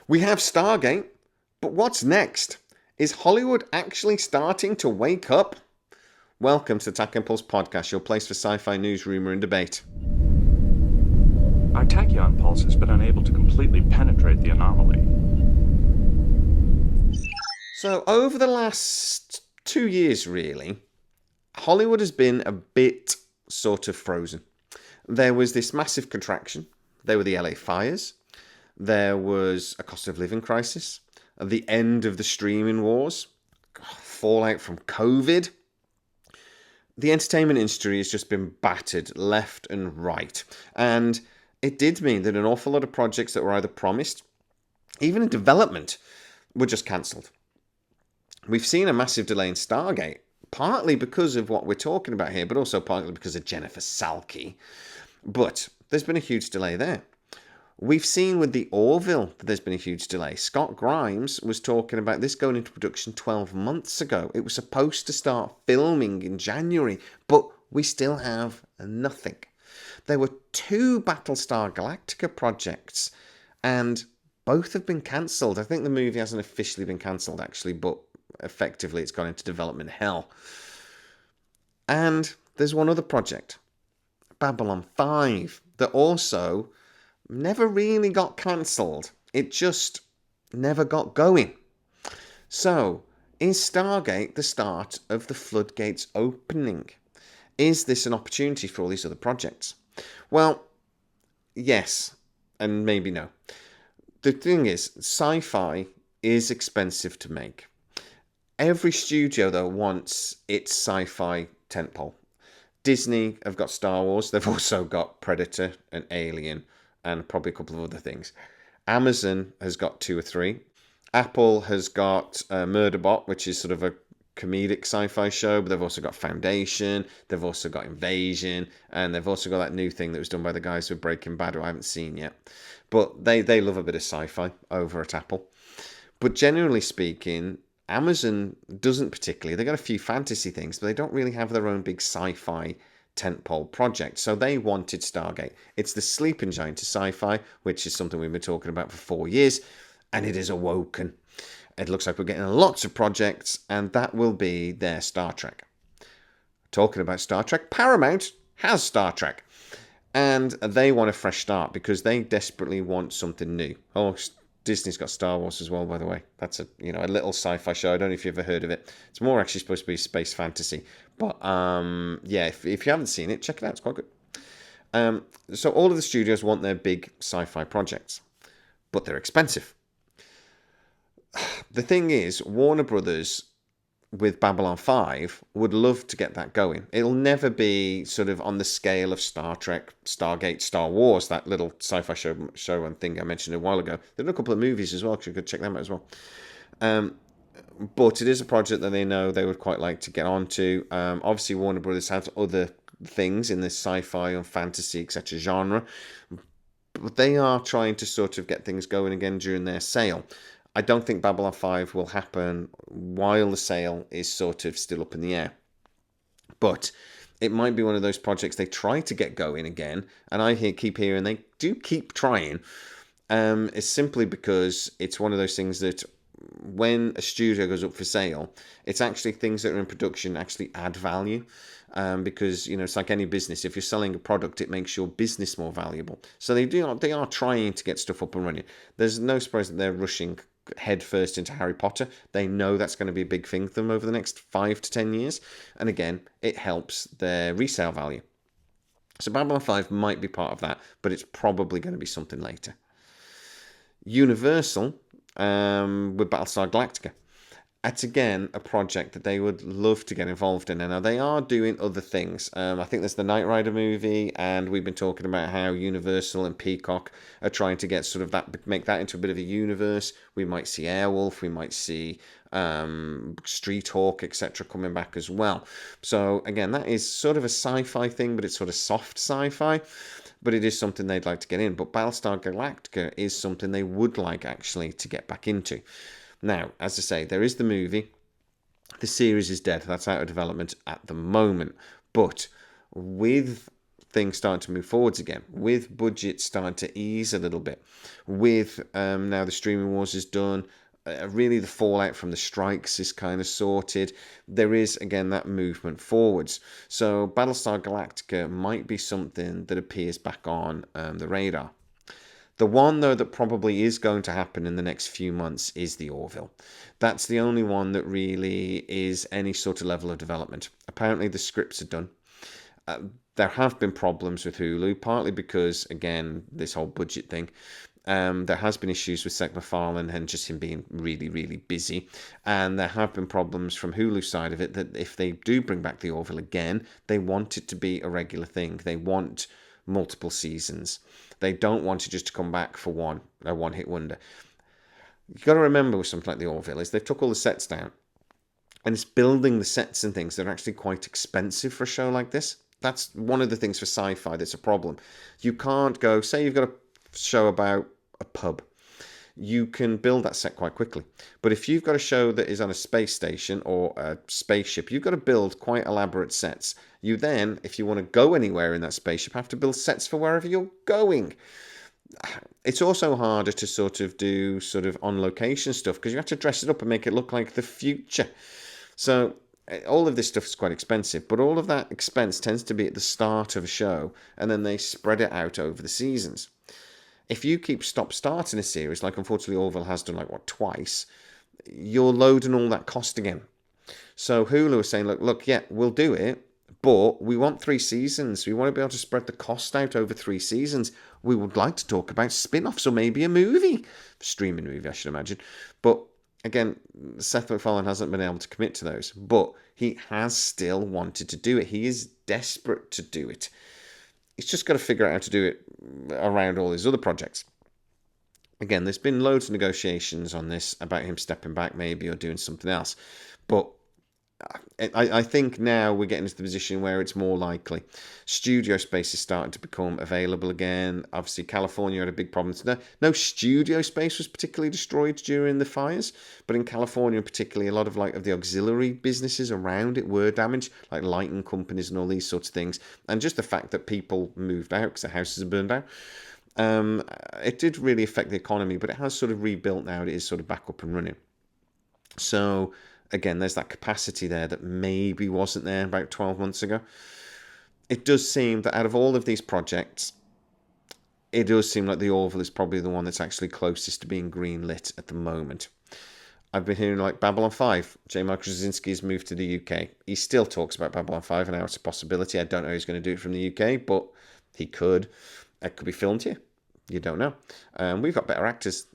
We have Stargate, but what's next? Is Hollywood actually starting to wake up? Welcome to Tech Impulse Podcast, your place for sci-fi news, rumour and debate. Our tachyon pulse has been unable to completely penetrate the anomaly. So over the last 2 years, really, Hollywood has been a bit sort of frozen. There was this massive contraction. There were the LA fires. There was a cost of living crisis. The end of the streaming wars. Fallout from COVID. The entertainment industry has just been battered left and right. And it did mean that an awful lot of projects that were either promised, even in development, were just cancelled. We've seen a massive delay in Stargate, partly because of what we're talking about here, but also partly because of Jennifer Salke. But there's been a huge delay there. We've seen with the Orville that there's been a huge delay. Scott Grimes was talking about this going into production 12 months ago. It was supposed to start filming in January, but we still have nothing. There were 2 Battlestar Galactica projects, and both have been cancelled. I think the movie hasn't officially been cancelled, actually, but effectively it's gone into development hell. And there's one other project, Babylon 5, that also never really got cancelled. It just never got going. So, is Stargate the start of the floodgates opening? Is this an opportunity for all these other projects? Well, yes, and maybe no. The thing is, sci-fi is expensive to make. Every studio, though, wants its sci-fi tentpole. Disney have got Star Wars. They've also got Predator and Alien and probably a couple of other things. Amazon has got 2 or 3. Apple has got Murderbot, which is sort of a comedic sci-fi show, but they've also got Foundation, they've also got Invasion, and they've also got that new thing that was done by the guys with Breaking Bad, who I haven't seen yet. But they love a bit of sci-fi over at Apple. But generally speaking, Amazon doesn't particularly. They've got a few fantasy things, but they don't really have their own big sci-fi tentpole project. So they wanted Stargate. It's the sleeping giant to sci-fi, which is something we've been talking about for 4 years, and it is awoken. It looks like we're getting lots of projects, and that will be their Star Trek. Talking about Star Trek, Paramount has Star Trek, and they want a fresh start because they desperately want something new. Oh, Disney's got Star Wars as well, by the way. That's a little sci-fi show. I don't know if you've ever heard of it. It's more actually supposed to be space fantasy. But yeah, if you haven't seen it, check it out. It's quite good. So all of the studios want their big sci-fi projects, but they're expensive. The thing is, Warner Brothers with Babylon 5 would love to get that going. It'll never be sort of on the scale of Star Trek, Stargate, Star Wars, that little sci-fi show and thing I mentioned a while ago. There are a couple of movies as well, so you could check them out as well. But it is a project that they know they would quite like to get onto. Obviously, Warner Brothers has other things in the sci-fi and fantasy, etc. genre, but they are trying to sort of get things going again during their sale. I don't think Babylon 5 will happen while the sale is sort of still up in the air. But it might be one of those projects they try to get going again, and I keep hearing they do keep trying. It's simply because it's one of those things that when a studio goes up for sale, it's actually things that are in production actually add value. Because it's like any business. If you're selling a product, it makes your business more valuable. So they are trying to get stuff up and running. There's no surprise that they're rushing headfirst into Harry Potter. They know that's going to be a big thing for them over the next 5 to 10 years. And again, it helps their resale value. So Babylon 5 might be part of that, but it's probably going to be something later. Universal with Battlestar Galactica. That's again a project that they would love to get involved in. And now they are doing other things. I think there's the Knight Rider movie, and we've been talking about how Universal and Peacock are trying to get sort of that, make that into a bit of a universe. We might see Airwolf, we might see Street Hawk, etc. coming back as well. So again, that is sort of a sci-fi thing, but it's sort of soft sci-fi. But it is something they'd like to get in. But Battlestar Galactica is something they would like actually to get back into. Now, as I say, there is the movie. The series is dead. That's out of development at the moment. But with things starting to move forwards again, with budgets starting to ease a little bit, with now the streaming wars is done, really the fallout from the strikes is kind of sorted. There is, again, that movement forwards. So Battlestar Galactica might be something that appears back on the radar. The one, though, that probably is going to happen in the next few months is the Orville. That's the only one that really is any sort of level of development. Apparently the scripts are done. There have been problems with Hulu, partly because, again, this whole budget thing. There has been issues with Seth MacFarlane and just him being really, really busy. And there have been problems from Hulu's side of it that if they do bring back the Orville again, they want it to be a regular thing. They want multiple seasons. They don't want it just to come back for a one-hit wonder. You've got to remember with something like the Orville is they've took all the sets down. And it's building the sets and things that are actually quite expensive for a show like this. That's one of the things for sci-fi that's a problem. You can't go, say you've got a show about a pub. You can build that set quite quickly. But if you've got a show that is on a space station or a spaceship, you've got to build quite elaborate sets. You then, if you want to go anywhere in that spaceship, have to build sets for wherever you're going. It's also harder to sort of do sort of on-location stuff because you have to dress it up and make it look like the future. So all of this stuff is quite expensive, but all of that expense tends to be at the start of a show, and then they spread it out over the seasons. If you keep stop-starting a series, like unfortunately Orville has done twice, you're loading all that cost again. So Hulu is saying, look, yeah, we'll do it, but we want 3 seasons. We want to be able to spread the cost out over 3 seasons. We would like to talk about spin-offs or maybe a movie. Streaming movie, I should imagine. But again, Seth MacFarlane hasn't been able to commit to those, but he has still wanted to do it. He is desperate to do it. He's just got to figure out how to do it around all his other projects. Again, there's been loads of negotiations on this about him stepping back maybe or doing something else. But I think now we're getting to the position where it's more likely. Studio space is starting to become available again. Obviously, California had a big problem. No studio space was particularly destroyed during the fires, but in California particularly, a lot of the auxiliary businesses around it were damaged, like lighting companies and all these sorts of things. And just the fact that people moved out because their houses are burned down. It did really affect the economy, but it has sort of rebuilt now. It is sort of back up and running. So again, there's that capacity there that maybe wasn't there about 12 months ago. It does seem that out of all of these projects, it does seem like the Orville is probably the one that's actually closest to being greenlit at the moment. I've been hearing Babylon 5. J. Michael Straczynski has moved to the UK. He still talks about Babylon 5 and how it's a possibility. I don't know how he's going to do it from the UK, but he could. It could be filmed here. You don't know. We've got better actors.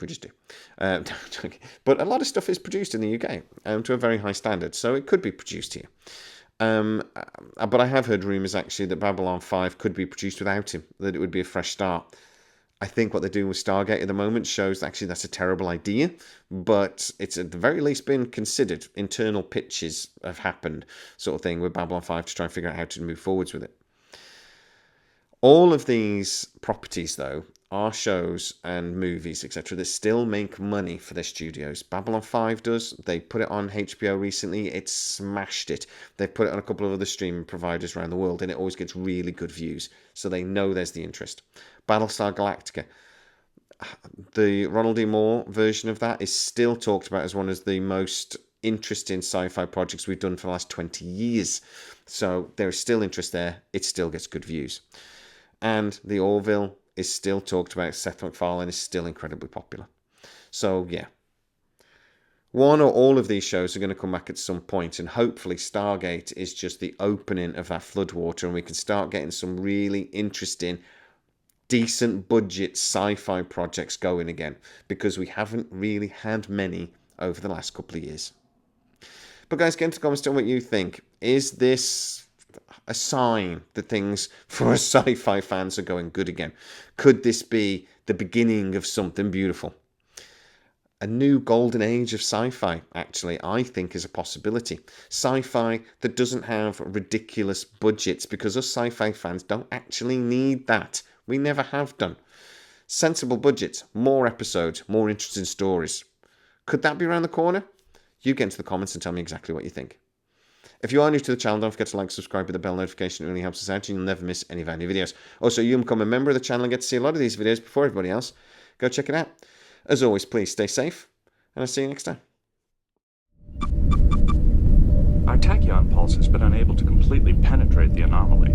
We just do. But a lot of stuff is produced in the UK to a very high standard, so it could be produced here. But I have heard rumours actually that Babylon 5 could be produced without him, that it would be a fresh start. I think what they're doing with Stargate at the moment shows actually that's a terrible idea, but it's at the very least been considered. Internal pitches have happened, sort of thing, with Babylon 5 to try and figure out how to move forwards with it. All of these properties, though, are shows and movies, etc., that still make money for their studios. Babylon 5 does. They put it on HBO recently. It smashed it. They've put it on a couple of other streaming providers around the world, and it always gets really good views. So they know there's the interest. Battlestar Galactica. The Ronald D. Moore version of that is still talked about as one of the most interesting sci-fi projects we've done for the last 20 years. So there is still interest there. It still gets good views. And the Orville is still talked about. Seth MacFarlane is still incredibly popular. So, yeah. One or all of these shows are going to come back at some point, and hopefully Stargate is just the opening of that floodwater, and we can start getting some really interesting, decent budget sci-fi projects going again, because we haven't really had many over the last couple of years. But guys, get into the comments, tell me what you think. Is this a sign that things for us sci-fi fans are going good again? Could this be the beginning of something beautiful? A new golden age of sci-fi, actually, I think is a possibility. Sci-fi that doesn't have ridiculous budgets, because us sci-fi fans don't actually need that. We never have done. Sensible budgets, more episodes, more interesting stories. Could that be around the corner? You get into the comments and tell me exactly what you think. If you are new to the channel, don't forget to like, subscribe with the bell notification. It really helps us out and you'll never miss any of our new videos. Also, you can become a member of the channel and get to see a lot of these videos before everybody else. Go check it out. As always, please stay safe, and I'll see you next time. Our tachyon pulse has been unable to completely penetrate the anomaly.